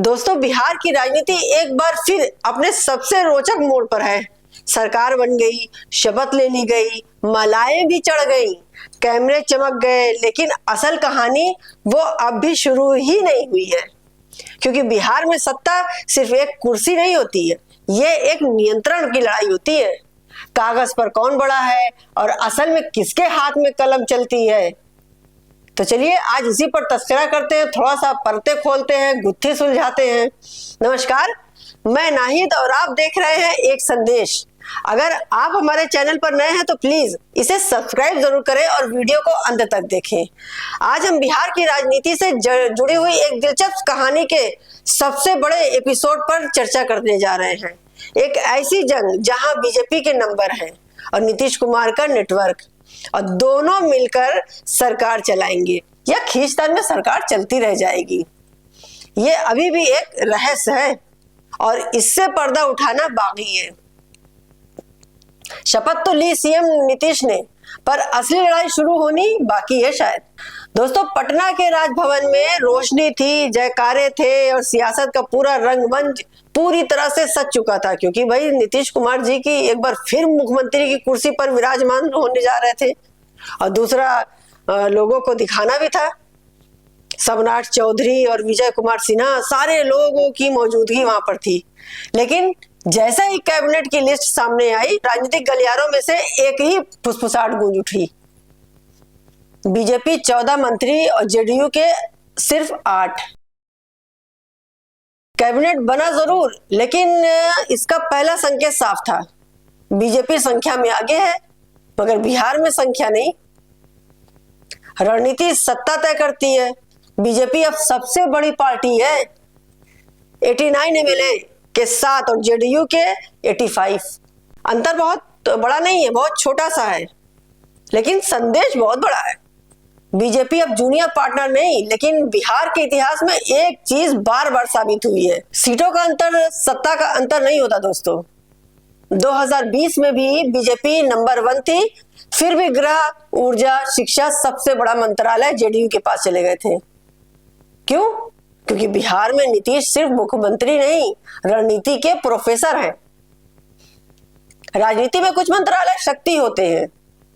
दोस्तों, बिहार की राजनीति एक बार फिर अपने सबसे रोचक मोड़ पर है। सरकार बन गई, शपथ ले ली गई, मालाएं भी चढ़ गई, कैमरे चमक गए, लेकिन असल कहानी वो अब भी शुरू ही नहीं हुई है। क्योंकि बिहार में सत्ता सिर्फ एक कुर्सी नहीं होती है, ये एक नियंत्रण की लड़ाई होती है। कागज पर कौन बड़ा है और असल में किसके हाथ में कलम चलती है। तो चलिए आज इसी पर तस्करा करते हैं, थोड़ा सा पर्दे खोलते हैं, गुत्थी सुलझाते हैं। नमस्कार, मैं नाहिद और आप देख रहे हैं एक संदेश। अगर आप हमारे चैनल पर नए हैं तो प्लीज इसे सब्सक्राइब जरूर करें और वीडियो को अंत तक देखें। आज हम बिहार की राजनीति से जुड़ी हुई एक दिलचस्प कहानी के सबसे बड़े एपिसोड पर चर्चा करने जा रहे हैं। एक ऐसी जंग जहां बीजेपी के नंबर हैं और नीतीश कुमार का नेटवर्क, और दोनों मिलकर सरकार चलाएंगे या खींचतान में सरकार चलती रह जाएगी। ये अभी भी एक रहस्य है और इससे पर्दा उठाना बाकी है। शपथ तो ली सीएम नीतीश ने, पर असली लड़ाई शुरू होनी बाकी है शायद। दोस्तों, पटना के राजभवन में रोशनी थी, जयकारे थे और सियासत का पूरा रंगमंच पूरी तरह से सज चुका था। क्योंकि भाई नीतीश कुमार जी की एक बार फिर मुख्यमंत्री की कुर्सी पर विराजमान होने जा रहे थे, और दूसरा लोगों को दिखाना भी था। सम्राट चौधरी और विजय कुमार सिन्हा, सारे लोगों की मौजूदगी वहां पर थी। लेकिन जैसे ही कैबिनेट की लिस्ट सामने आई, राजनीतिक गलियारों में से एक ही फुसफुसाहट गूंज उठी। बीजेपी 14 मंत्री और जेडीयू के सिर्फ 8। कैबिनेट बना जरूर, लेकिन इसका पहला संकेत साफ था। बीजेपी संख्या में आगे है, मगर बिहार में संख्या नहीं। रणनीति सत्ता तय करती है। बीजेपी अब सबसे बड़ी पार्टी है, 89 एमएलए के 7 और जेडीयू के 85। अंतर बहुत बड़ा नहीं है, बहुत छोटा सा है, लेकिन संदेश बहुत बड़ा है। बीजेपी अब जूनियर पार्टनर नहीं, लेकिन बिहार के इतिहास में एक चीज बार बार साबित हुई है, सीटों का अंतर सत्ता का अंतर नहीं होता। दोस्तों, 2020 में भी बीजेपी नंबर 1 थी, फिर भी गृह, ऊर्जा, शिक्षा सबसे बड़ा मंत्रालय जेडीयू के पास चले गए थे। क्यों? क्योंकि बिहार में नीतीश सिर्फ मुख्यमंत्री नहीं, रणनीति के प्रोफेसर हैं। राजनीति में कुछ मंत्रालय शक्ति होते हैं,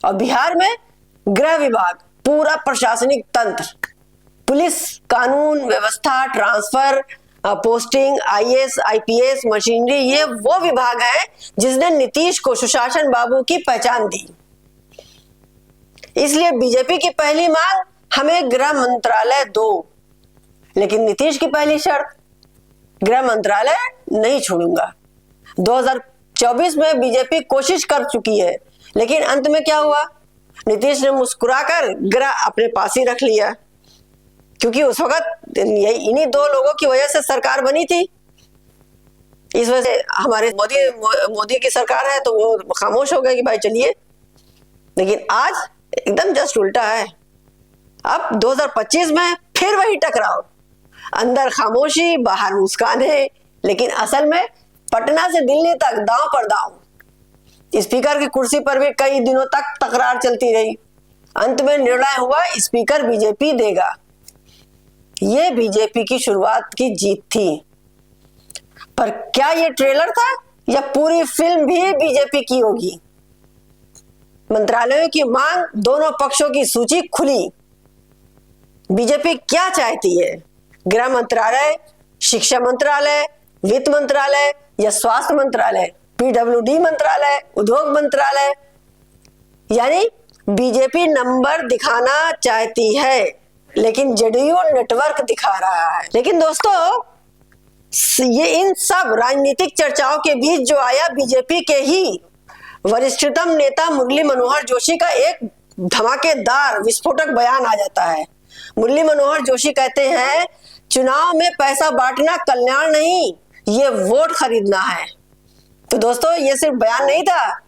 और बिहार में गृह विभाग, पूरा प्रशासनिक तंत्र, पुलिस, कानून व्यवस्था, transfer, posting, IAS, IPS, machinery, ये वो विभाग है जिसने नीतीश को सुशासन बाबू की पहचान दी। इसलिए बीजेपी की पहली मांग, हमें गृह मंत्रालय दो। लेकिन नीतीश की पहली शर्त, गृह मंत्रालय नहीं छोड़ूंगा। 2024 में बीजेपी कोशिश कर चुकी है, लेकिन अंत में क्या हुआ? नीतीश ने मुस्कुराकर गृह अपने पास ही रख लिया। क्योंकि उस वक्त इन्हीं 2 लोगों की वजह से सरकार बनी थी। इस वजह से हमारे मोदी की सरकार है, तो वो खामोश हो गए कि भाई चलिए। लेकिन आज एकदम जस्ट उल्टा है। अब 2025 में फिर वही टकराव, अंदर खामोशी, बाहर मुस्कान है, लेकिन असल में पटना से दिल्ली तक दांव पर दांव। स्पीकर की कुर्सी पर भी कई दिनों तक तकरार चलती रही। अंत में निर्णय हुआ, स्पीकर बीजेपी देगा। ये बीजेपी की शुरुआत की जीत थी। पर क्या ये ट्रेलर था या पूरी फिल्म भी बीजेपी की होगी? मंत्रालयों की मांग, दोनों पक्षों की सूची खुली। बीजेपी क्या चाहती है? गृह मंत्रालय, शिक्षा मंत्रालय, वित्त मंत्रालय या स्वास्थ्य मंत्रालय, पीडब्ल्यूडी मंत्रालय, उद्योग मंत्रालय? यानी बीजेपी नंबर दिखाना चाहती है, लेकिन जेडीयू नेटवर्क दिखा रहा है। लेकिन दोस्तों, ये इन सब राजनीतिक चर्चाओं के बीच जो आया, बीजेपी के ही वरिष्ठतम नेता मुरली मनोहर जोशी का एक धमाकेदार विस्फोटक बयान आ जाता है। मुरली मनोहर जोशी कहते हैं, चुनाव में पैसा बांटना कल्याण नहीं, ये वोट खरीदना है। तो दोस्तों, ये सिर्फ बयान नहीं था,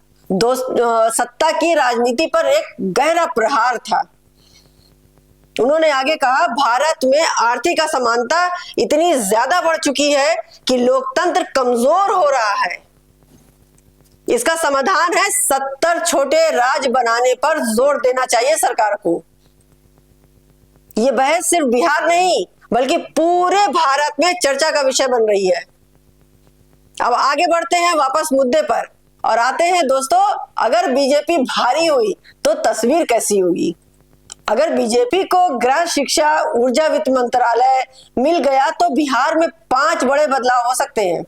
सत्ता की राजनीति पर एक गहरा प्रहार था। उन्होंने आगे कहा, भारत में आर्थिक असमानता इतनी ज्यादा बढ़ चुकी है कि लोकतंत्र कमजोर हो रहा है। इसका समाधान है 70 छोटे राज्य बनाने पर जोर देना चाहिए सरकार को। ये बहस सिर्फ बिहार नहीं, बल्कि पूरे भारत में चर्चा का विषय बन रही है। अब आगे बढ़ते हैं वापस मुद्दे पर और आते हैं दोस्तों, अगर बीजेपी भारी हुई तो तस्वीर कैसी होगी। अगर बीजेपी को गृह, शिक्षा, ऊर्जा, वित्त मंत्रालय मिल गया तो बिहार में 5 बड़े बदलाव हो सकते हैं।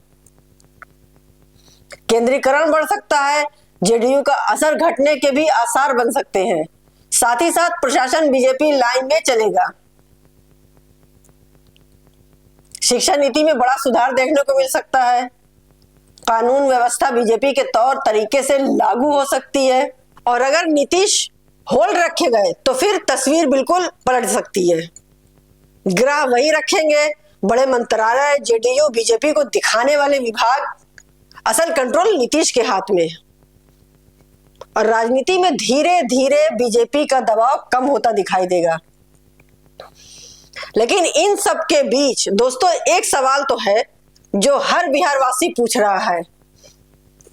केंद्रीकरण बढ़ सकता है, जेडीयू का असर घटने के भी आसार बन सकते हैं। साथ ही साथ प्रशासन बीजेपी लाइन में चलेगा। शिक्षा नीति में बड़ा सुधार देखने को मिल सकता है। कानून व्यवस्था बीजेपी के तौर तरीके से लागू हो सकती है। और अगर नीतीश होल्ड रखे गए तो फिर तस्वीर बिल्कुल पलट सकती है। गृह वही रखेंगे, बड़े मंत्रालय, जेडीयू, बीजेपी को दिखाने वाले विभाग, असल कंट्रोल नीतीश के हाथ में। और राजनीति में धीरे धीरे बीजेपी का दबाव कम होता दिखाई देगा। लेकिन इन सब के बीच दोस्तों एक सवाल तो है जो हर बिहारवासी पूछ रहा है।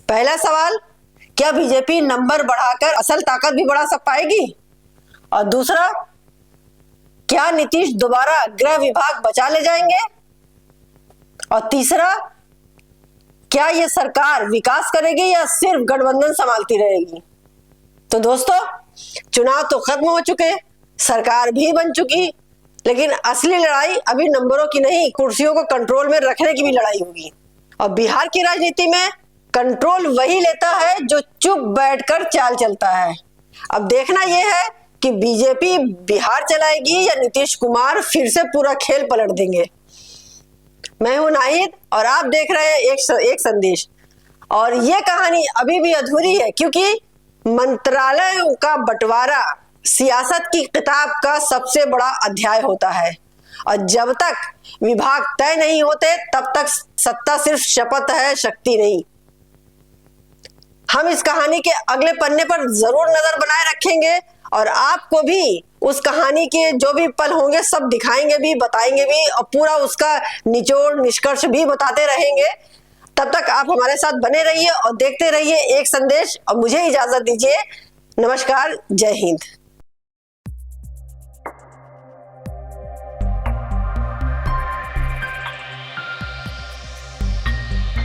पहला सवाल, क्या बीजेपी नंबर बढ़ाकर असल ताकत भी बढ़ा पाएगी? और दूसरा, क्या नीतीश दोबारा गृह विभाग बचा ले जाएंगे? और तीसरा, क्या यह सरकार विकास करेगी या सिर्फ गठबंधन संभालती रहेगी? तो दोस्तों चुनाव तो खत्म हो चुके, सरकार भी बन चुकी, लेकिन असली लड़ाई अभी नंबरों की नहीं, कुर्सियों को कंट्रोल में रखने की भी लड़ाई होगी। और बिहार की राजनीति में कंट्रोल वही लेता है जो चुप बैठकर चाल चलता है। अब देखना यह है कि बीजेपी बिहार चलाएगी या नीतीश कुमार फिर से पूरा खेल पलट देंगे। मैं हूं नाहिद और आप देख रहे हैं एक संदेश। और यह कहानी अभी भी अधूरी है, क्योंकि मंत्रालयों का बंटवारा सियासत की किताब का सबसे बड़ा अध्याय होता है। और जब तक विभाग तय नहीं होते तब तक सत्ता सिर्फ शपथ है, शक्ति नहीं। हम इस कहानी के अगले पन्ने पर जरूर नजर बनाए रखेंगे और आपको भी उस कहानी के जो भी पल होंगे सब दिखाएंगे भी, बताएंगे भी और पूरा उसका निचोड़ निष्कर्ष भी बताते रहेंगे। तब तक आप हमारे साथ बने रहिए और देखते रहिए एक संदेश। और मुझे इजाजत दीजिए। नमस्कार, जय हिंद।